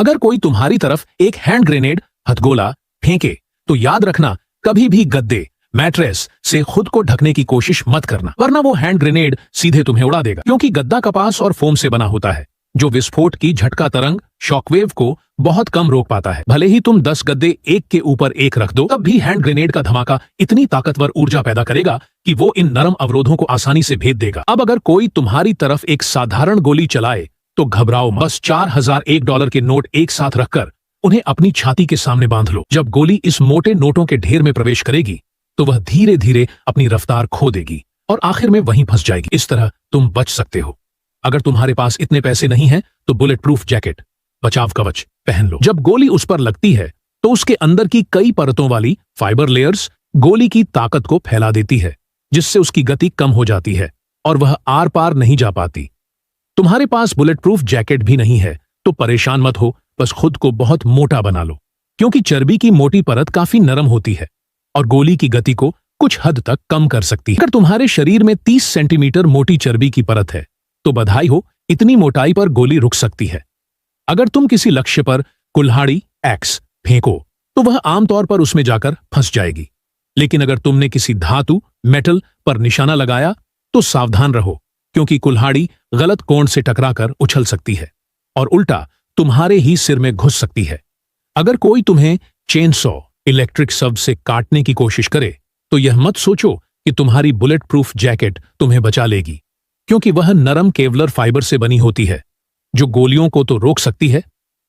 अगर कोई तुम्हारी तरफ एक हैंड ग्रेनेड हथगोला फेंके तो याद रखना, कभी भी गद्दे मैट्रेस से खुद को ढकने की कोशिश मत करना, वरना वो हैंड ग्रेनेड सीधे तुम्हें उड़ा देगा। क्योंकि गद्दा कपास और फोम से बना होता है, जो विस्फोट की झटका तरंग शॉकवेव को बहुत कम रोक पाता है। भले ही तुम 10 गद्दे एक के ऊपर एक रख दो, तब भी हैंड ग्रेनेड का धमाका इतनी ताकतवर ऊर्जा पैदा करेगा कि वो इन नरम अवरोधों को आसानी से भेद देगा। अब अगर कोई तुम्हारी तरफ एक साधारण गोली चलाए तो घबराओ, बस $4001 के नोट एक साथ रखकर उन्हें अपनी छाती के सामने बांध लो। जब गोली इस मोटे नोटों के ढेर में प्रवेश करेगी तो वह धीरे धीरे अपनी रफ्तार खो देगी और आखिर में वहीं फंस जाएगी। इस तरह तुम बच सकते हो। अगर तुम्हारे पास इतने पैसे नहीं हैं तो बुलेट प्रूफ जैकेट बचाव कवच पहन लो। जब गोली उस पर लगती है तो उसके अंदर की कई परतों वाली फाइबर लेयर्स गोली की ताकत को फैला देती है, जिससे उसकी गति कम हो जाती है और वह आर पार नहीं जा पाती। तुम्हारे पास बुलेट प्रूफ जैकेट भी नहीं है तो परेशान मत हो, बस खुद को बहुत मोटा बना लो, क्योंकि चर्बी की मोटी परत काफी नरम होती है और गोली की गति को कुछ हद तक कम कर सकती है। अगर तुम्हारे शरीर में 30 सेंटीमीटर मोटी चर्बी की परत है तो बधाई हो, इतनी मोटाई पर गोली रुक सकती है। अगर तुम किसी लक्ष्य पर कुल्हाड़ी एक्स फेंको तो वह आमतौर पर उसमें जाकर फंस जाएगी, लेकिन अगर तुमने किसी धातु मेटल पर निशाना लगाया तो सावधान रहो, क्योंकि कुल्हाड़ी गलत कोण से टकराकर उछल सकती है और उल्टा तुम्हारे ही सिर में घुस सकती है। अगर कोई तुम्हें चेनसॉ इलेक्ट्रिक शब्द से काटने की कोशिश करे तो यह मत सोचो कि तुम्हारी बुलेट प्रूफ जैकेट तुम्हें बचा लेगी, क्योंकि वह नरम केवलर फाइबर से बनी होती है, जो गोलियों को तो रोक सकती है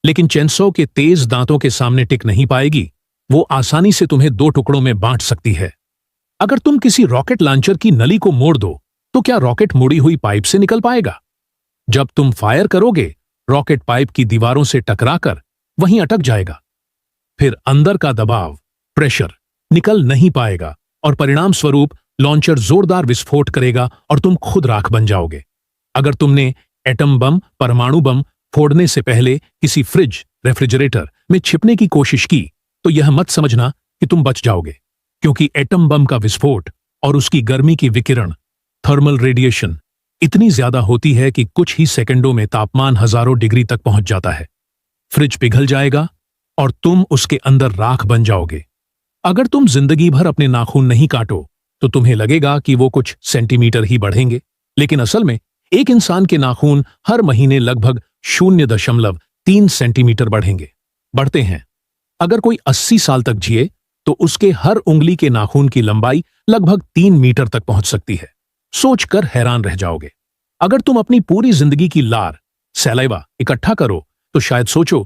लेकिन चेनसॉ के तेज दांतों के सामने टिक नहीं पाएगी। वो आसानी से तुम्हें 2 टुकड़ों में बांट सकती है। अगर तुम किसी रॉकेट लॉन्चर की नली को मोड़ दो तो क्या रॉकेट मुड़ी हुई पाइप से निकल पाएगा? जब तुम फायर करोगे, रॉकेट पाइप की दीवारों से टकराकर वहीं अटक जाएगा। फिर अंदर का दबाव प्रेशर निकल नहीं पाएगा और परिणाम स्वरूप लॉन्चर जोरदार विस्फोट करेगा और तुम खुद राख बन जाओगे। अगर तुमने एटम बम परमाणु बम फोड़ने से पहले किसी फ्रिज रेफ्रिजरेटर में छिपने की कोशिश की तो यह मत समझना कि तुम बच जाओगे, क्योंकि एटम बम का विस्फोट और उसकी गर्मी की विकिरण थर्मल रेडिएशन इतनी ज्यादा होती है कि कुछ ही सेकंडों में तापमान हजारों डिग्री तक पहुंच जाता है। फ्रिज पिघल जाएगा और तुम उसके अंदर राख बन जाओगे। अगर तुम जिंदगी भर अपने नाखून नहीं काटो तो तुम्हें लगेगा कि वो कुछ सेंटीमीटर ही बढ़ेंगे, लेकिन असल में एक इंसान के नाखून हर महीने लगभग 0.3 सेंटीमीटर बढ़ते हैं। अगर कोई 80 साल तक जिए तो उसके हर उंगली के नाखून की लंबाई लगभग 3 मीटर तक पहुंच सकती है। सोचकर हैरान रह जाओगे। अगर तुम अपनी पूरी जिंदगी की लार सैलाइवा इकट्ठा करो तो शायद सोचो